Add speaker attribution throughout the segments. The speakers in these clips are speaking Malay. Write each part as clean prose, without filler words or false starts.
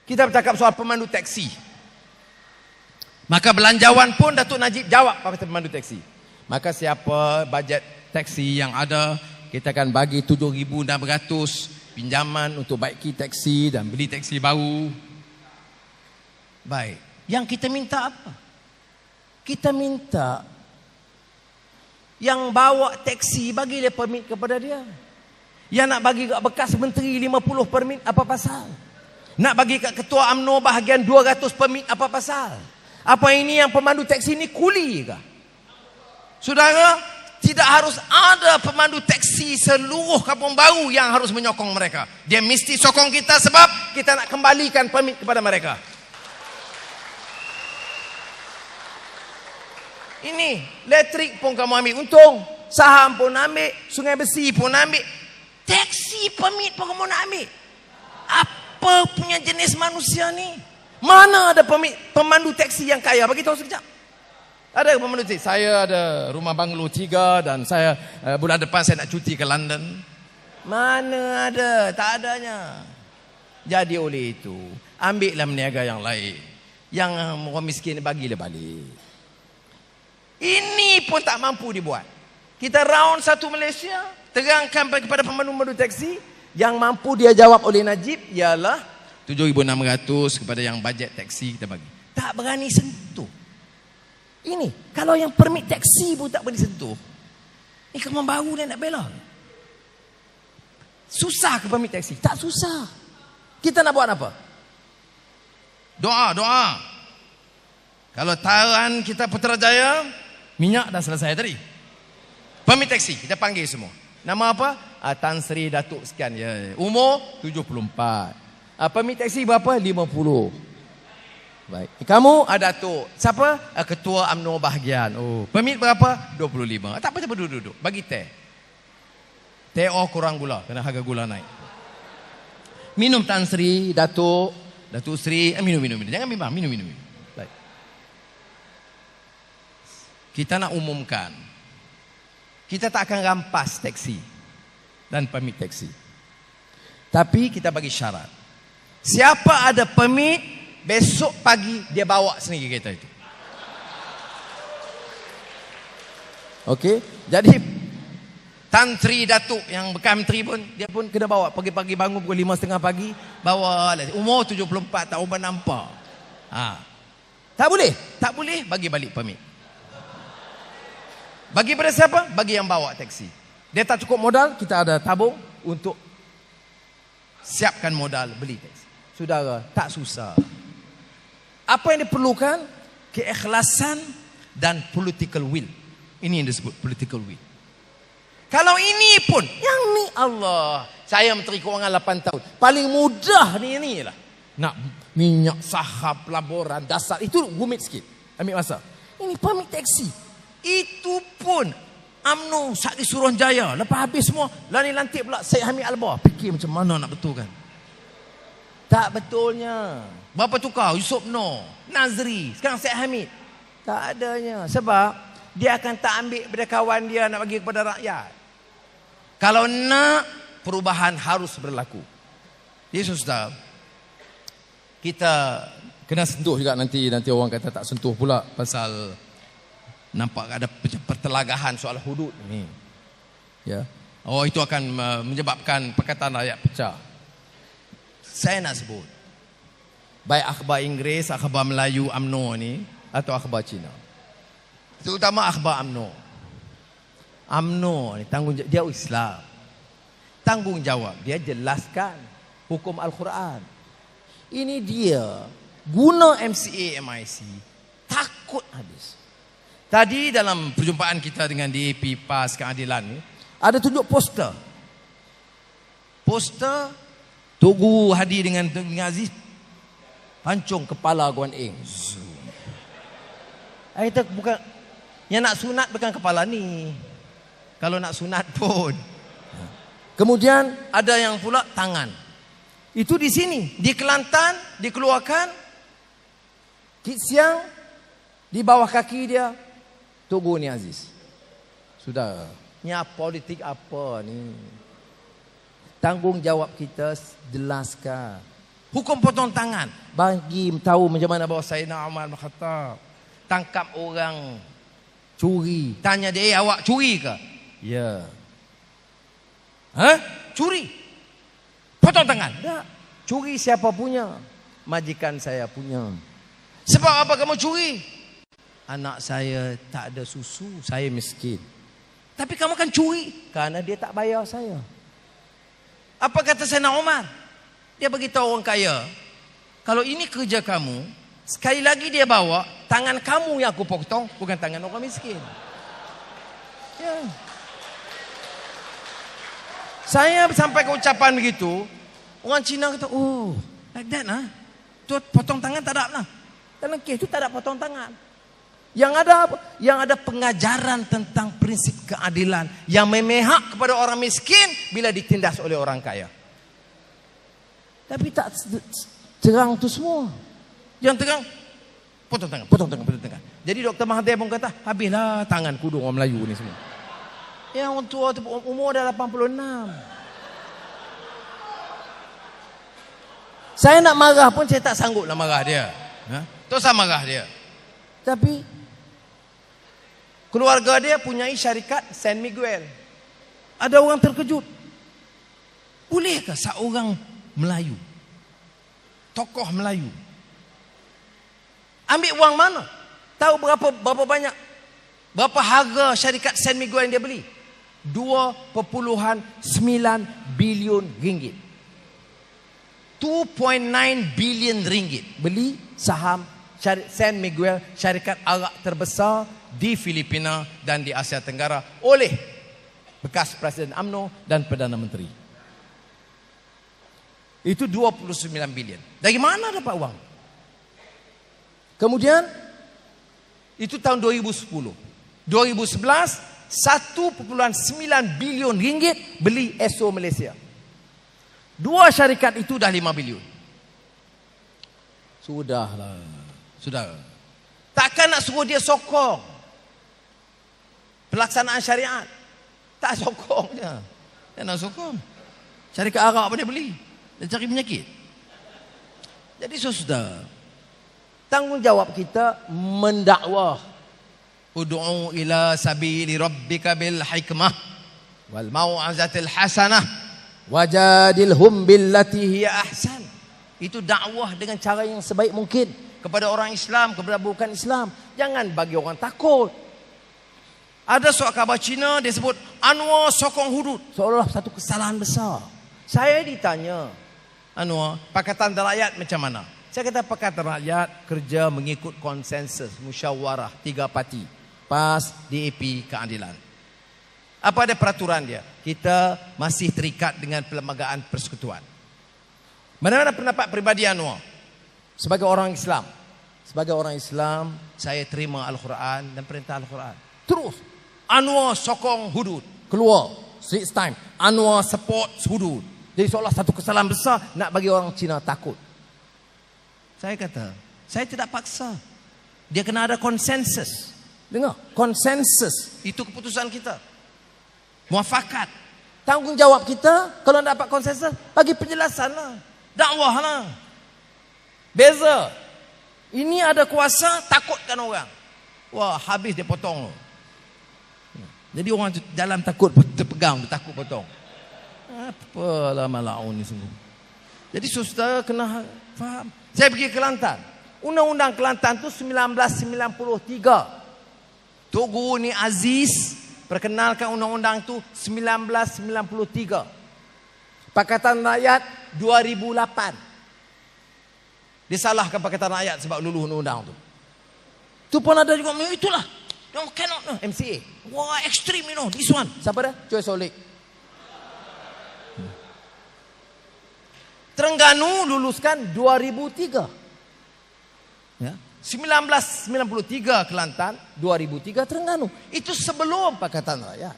Speaker 1: Kita bercakap soal pemandu teksi. Maka belanjawan pun Datuk Najib jawab pada pemandu teksi. Maka siapa bajet teksi yang ada, kita akan bagi 7,600 pinjaman untuk baiki teksi dan beli teksi baru. Baik. Yang kita minta apa? Kita minta yang bawa teksi bagi dia permit kepada dia. Yang nak bagi kat bekas menteri 50 permit apa pasal? Nak bagi kat ketua UMNO bahagian 200 permit apa pasal? Apa ini yang pemandu teksi ni kuli ke? Saudara, tidak harus ada pemandu teksi seluruh Kampung Baru yang harus menyokong mereka. Dia mesti sokong kita sebab kita nak kembalikan permit kepada mereka. Ini, elektrik pun kamu ambil untung. Saham pun ambil. Sungai Besi pun ambil. Teksi permit pun kamu nak ambil. Apa punya jenis manusia ni? Mana ada pemandu teksi yang kaya? Bagi tahu sekejap. Ada pemandu teksi. Saya ada rumah banglo 3 dan saya bulan depan saya nak cuti ke London. Mana ada? Tak adanya. Jadi oleh itu, ambillah meniaga yang lain. Yang orang miskin bagilah balik. Ini pun tak mampu dibuat. Kita round satu Malaysia, terangkan kepada pemandu teksi. Yang mampu dia jawab oleh Najib ialah 7,600 kepada yang bajet teksi kita bagi. Tak berani sentuh. Ini, kalau yang permit teksi pun tak berani sentuh. Ini Kampung Baru dia nak bela. Susah ke permit teksi? Tak susah. Kita nak buat apa? Doa. Kalau taran kita Putrajaya, minyak dah selesai tadi. Permit teksi, kita panggil semua. Nama apa? Tan Sri Datuk sekian. Ya. Umur 74. Permit teksi berapa? 50. Baik. Kamu ada Datuk. Siapa? Ketua UMNO bahagian. Oh, permit berapa? 25. Tak apa-apa, duduk. Bagi teh. Teh kurang gula. Kena harga gula naik. Minum Tan Sri, Datuk Sri. Minum. Jangan bimbang. Minum. Baik. Kita nak umumkan. Kita tak akan rampas teksi dan permit teksi. Tapi kita bagi syarat. Siapa ada permit, besok pagi dia bawa sendiri kereta itu. Okey, jadi Tan Sri Datuk yang bekas menteri pun, dia pun kena bawa. Pagi-pagi bangun pukul 5.30 pagi, bawa lah. Umur 74, tak ubah nampak. Tak boleh, bagi balik permit. Bagi pada siapa? Bagi yang bawa teksi. Dia tak cukup modal, kita ada tabung untuk siapkan modal beli teksi. Saudara, tak susah. Apa yang diperlukan? Keikhlasan dan political will. Ini yang disebut political will. Kalau ini pun, yang ni Allah. Saya Menteri Kewangan 8 tahun. Paling mudah ni lah. Nak minyak, saham, pelaburan, dasar. Itu rumit sikit. Ambil masa. Ini permit teksi. Itu pun UMNO Sakti Suruhanjaya. Lepas habis semua, lantik pula Syed Hamid Albar. Fikir macam mana nak betulkan. Tak betulnya. Berapa tukar? Yusof Noh, Nazri, sekarang Syed Hamid. Tak adanya. Sebab dia akan tak ambil daripada kawan dia nak bagi kepada rakyat. Kalau nak, perubahan harus berlaku. Jadi saudara, kita kena sentuh juga nanti orang kata tak sentuh pula pasal nampak ada pertelagahan soal hudud ni. Ya. Oh, itu akan menyebabkan Pakatan Rakyat pecah. Saya nak sebut, baik akhbar Inggeris, akhbar Melayu UMNO ni, atau akhbar Cina, terutama akhbar UMNO. UMNO ni tanggungjawab dia Islam. Tanggungjawab dia jelaskan hukum Al-Quran. Ini dia guna MCA MIC takut habis. Tadi dalam perjumpaan kita dengan DAP PAS Keadilan ni, ada tunjuk poster. Tok Guru hadir dengan Aziz, pancung kepala Guan Eng. Kita bukan yang nak sunat, bukan kepala ni. Kalau nak sunat pun. Kemudian ada yang pula tangan. Itu di sini, di Kelantan dikeluarkan. Kit siang di bawah kaki dia Tok Guru ni Aziz. Sudah, ni politik apa ni? Tanggungjawab kita jelaskan. Hukum potong tangan. Bagi tahu macam mana bahawa Sayyidina Umar bin Khattab tangkap orang curi. Tanya dia, awak curi ke? Ya. Curi? Potong tangan? Tak. Curi siapa punya? Majikan saya punya. Sebab apa kamu curi? Anak saya tak ada susu, saya miskin. Tapi kamu kan curi? Karena dia tak bayar saya. Apa kata Sayyidina Umar? Dia beritahu orang kaya, kalau ini kerja kamu, sekali lagi dia bawa, tangan kamu yang aku potong, bukan tangan orang miskin. Ya. Saya sampai ke ucapan begitu, orang Cina kata, oh, like that lah. Tu potong tangan tak ada lah. Dalam kes itu tak ada potong tangan. Yang ada apa? Yang ada pengajaran tentang prinsip keadilan yang memihak kepada orang miskin bila ditindas oleh orang kaya. Tapi tak terang tu semua. Yang terang potong tangan, potong tangan, potong tangan. Jadi Dr. Mahathir pun kata, habislah tangan kudu orang Melayu ni semua. Yang orang tua tu umur dah 86. Saya nak marah pun saya tak sanggup nak marah dia. Tak usah marah dia. Tapi keluarga dia punyai syarikat San Miguel. Ada orang terkejut. Bolehkah seorang Melayu, tokoh Melayu, ambil wang mana? Tahu berapa banyak? Berapa harga syarikat San Miguel yang dia beli? 2.9 bilion ringgit. 2.9 bilion ringgit. Beli saham San Miguel, syarikat arak terbesar di Filipina dan di Asia Tenggara oleh bekas Presiden UMNO dan Perdana Menteri. Itu 29 bilion. Dari mana dapat uang? Kemudian itu tahun 2010. 2011 1.9 bilion ringgit beli ESO Malaysia. Dua syarikat itu dah 5 bilion. Sudahlah. Sudah. Takkan nak suruh dia sokong pelaksanaan syariat. Tak sokong dia. Dia nak sokong. Syarikat arak apa dia beli? Dia cari penyakit. Jadi sudah. Tanggungjawab kita mendakwah. Ud'u ila sabili rabbika bil hikmah wal mau'azatil hasanah wajadilhum billati hiya ahsan. Itu dakwah dengan cara yang sebaik mungkin kepada orang Islam, kepada bukan Islam. Jangan bagi orang takut. Ada surat khabar Cina dia sebut Anwar sokong hudud, seolah satu kesalahan besar. Saya ditanya, Anwar, Pakatan Rakyat macam mana? Saya kata Pakatan Rakyat kerja mengikut konsensus musyawarah 3 parti. PAS, DAP, Keadilan. Apa ada peraturan dia? Kita masih terikat dengan perlembagaan persekutuan. Mana-mana pendapat peribadi Anwar sebagai orang Islam. Sebagai orang Islam, saya terima Al-Quran dan perintah Al-Quran. Terus Anwar sokong hudud. Keluar Straits Times, Anwar support hudud. Jadi seolah satu kesalahan besar nak bagi orang Cina takut. Saya kata, saya tidak paksa. Dia kena ada konsensus. Dengar, konsensus itu keputusan kita. Muafakat. Tanggungjawab kita kalau nak dapat konsensus, bagi penjelasan lah. Dakwah lah. Beza. Ini ada kuasa, takutkan orang. Wah, habis dia potong. Jadi orang jalan takut, terpegang, takut potong. Apalah malaun ni sungguh. Jadi saudara kena faham. Saya pergi ke Kelantan. Undang-undang Kelantan tu 1993. Tok Guru ni Aziz perkenalkan undang-undang tu 1993. Pakatan Rakyat 2008. Disalahkan Pakatan Rakyat sebab luluh undang-undang tu. Tu pun ada juga, itulah. No, cannot, no. MCA. Wah, extreme, you know. This one. Siapa dah? Choi Solik. Terengganu luluskan 2003. Ya. 1993 Kelantan, 2003 Terengganu. Itu sebelum Pakatan Rakyat.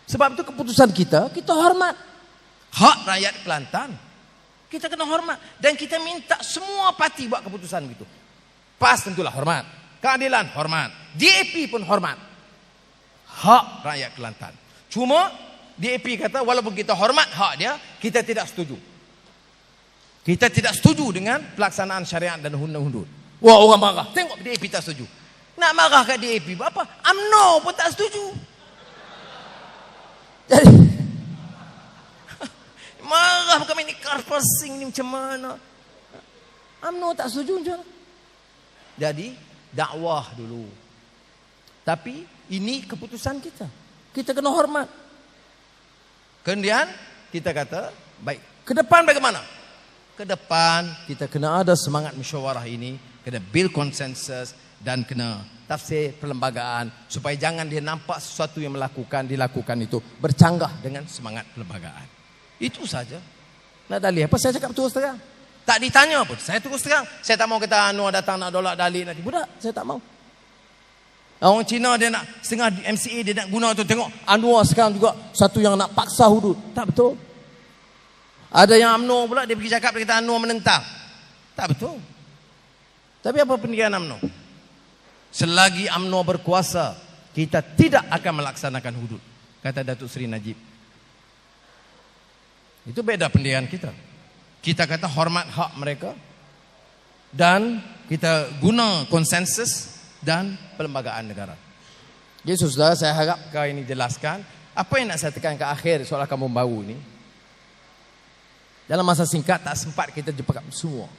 Speaker 1: Sebab itu keputusan kita hormat. Hak rakyat Kelantan. Kita kena hormat. Dan kita minta semua parti buat keputusan gitu. PAS tentulah hormat. Keadilan hormat. DAP pun hormat. Hak rakyat Kelantan. Cuma DAP kata walaupun kita hormat hak dia, kita tidak setuju. Kita tidak setuju dengan pelaksanaan syariat dan hudud. Wah, orang marah. Tengok DAP tak setuju. Nak marah kat DAP apa? UMNO pun tak setuju. Jadi marah kami ni karpasing ni macam mana? UMNO tak setuju macam mana? Jadi dakwah dulu. Tapi ini keputusan kita. Kita kena hormat. Kemudian kita kata, baik, ke depan bagaimana? Ke depan kita kena ada semangat musyawarah ini, kena build konsensus dan kena tafsir perlembagaan supaya jangan dia nampak sesuatu yang dilakukan itu bercanggah dengan semangat perlembagaan. Itu saja. Nak dalih apa? Saya cakap terus terang. Tak ditanya pun, saya terus terang. Saya tak mau kata Anwar datang nak dolak dalih nanti. Budak, saya tak mau. Orang Cina dia nak setengah MCA dia nak guna tu, tengok Anwar sekarang juga satu yang nak paksa hudud. Tak betul. Ada yang UMNO pula dia pergi cakap, dia kata Anwar menentang. Tak betul. Tapi apa pendidikan UMNO? Selagi UMNO berkuasa, kita tidak akan melaksanakan hudud, kata Datuk Seri Najib. Itu beda pendidikan kita. Kita kata hormat hak mereka dan kita guna konsensus dan perlembagaan negara. Jadi saudara, saya harap kau ini jelaskan apa yang nak saya tekan ke akhir soal kampung baru ni. Dalam masa singkat tak sempat kita jumpa semua.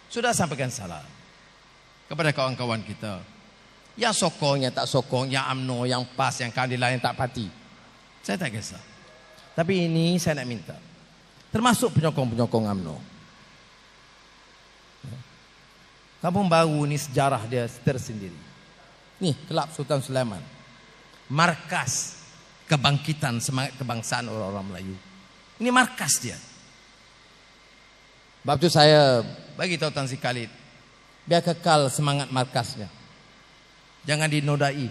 Speaker 1: Sudah sampaikan salam kepada kawan-kawan kita. Yang sokong, yang tak sokong, yang UMNO, yang PAS, yang keadilan, yang tak parti. Saya tak kisah. Tapi ini saya nak minta. Termasuk penyokong-penyokong UMNO. Kampung Baru ni sejarah dia tersendiri. Nih, Kelab Sultan Sulaiman. Markas kebangkitan semangat kebangsaan orang-orang Melayu. Ini markas dia. Sebab itu saya bagi tahu Tan Sri Khalid, biar kekal semangat markasnya. Jangan dinodai.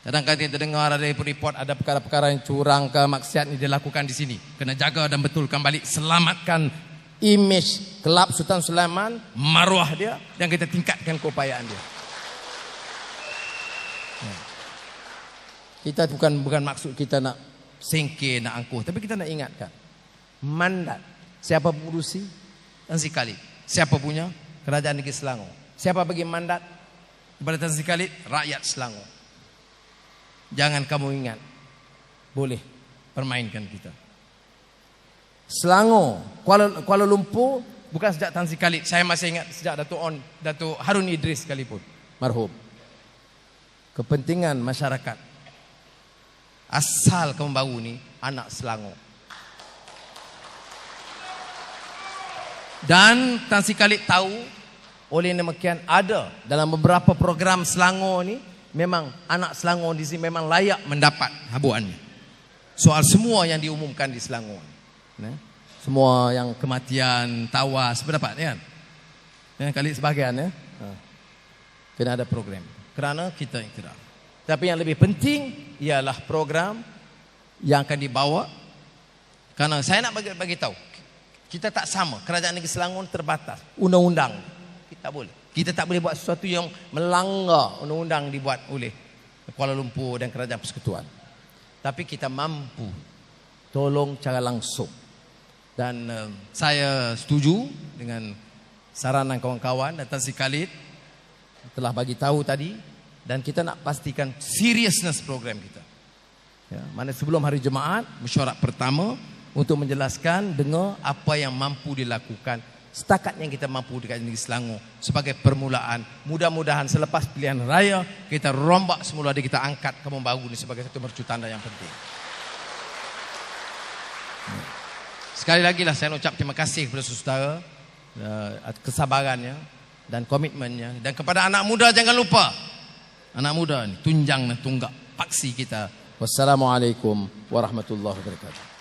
Speaker 1: Kadang-kadang kita dengar ada report ada perkara-perkara yang curang ke maksiat ini dilakukan di sini. Kena jaga dan betulkan balik, selamatkan image Kelab Sultan Sulaiman, maruah dia, dan kita tingkatkan keupayaan dia. Kita bukan maksud kita nak sengke, nak angkuh, tapi kita nak ingatkan mandat siapa pengurusi? Tan Sri Khalid. Siapa punya? Kerajaan Negeri Selangor. Siapa bagi mandat kepada Tan Sri Khalid? Rakyat Selangor. Jangan kamu ingat boleh permainkan kita. Selangor, Kuala Lumpur bukan sejak Tan Sri Khalid. Saya masih ingat sejak Datuk Harun Idris sekalipun, marhum. Kepentingan masyarakat asal Kampung Baru ni anak Selangor. Dan Tan Sri Khalid tahu, oleh demikian ada dalam beberapa program Selangor ni, memang anak Selangor di sini memang layak mendapat habuannya. Soal semua yang diumumkan di Selangor. Semua yang kematian, tawas, berdapat kan? Yang kali sebahagian ya. Kena ada program. Kerana kita iktiraf. Tapi yang lebih penting ialah program yang akan dibawa. Kerana saya nak bagi tahu, kita tak sama. Kerajaan Negeri Selangor terbatas. Undang-undang. Kita boleh. Kita tak boleh buat sesuatu yang melanggar undang-undang dibuat oleh Kuala Lumpur dan Kerajaan Persekutuan. Tapi kita mampu tolong cara langsung. Dan saya setuju dengan saranan kawan-kawan dan Tan Sri Khalid telah bagi tahu tadi. Dan kita nak pastikan seriousness program kita. Ya, mana sebelum hari Jumaat, mesyuarat pertama untuk menjelaskan dengar apa yang mampu dilakukan setakat yang kita mampu dekat Negeri Selangor sebagai permulaan. Mudah-mudahan selepas pilihan raya kita rombak semula dan kita angkat Kampung Baru ini sebagai satu mercutanda yang penting. Sekali lagi lah saya ucap terima kasih kepada saudara kesabarannya dan komitmennya, dan kepada anak muda jangan lupa, anak muda ni tunjang dan tunggak paksi kita. Wassalamualaikum warahmatullahi wabarakatuh.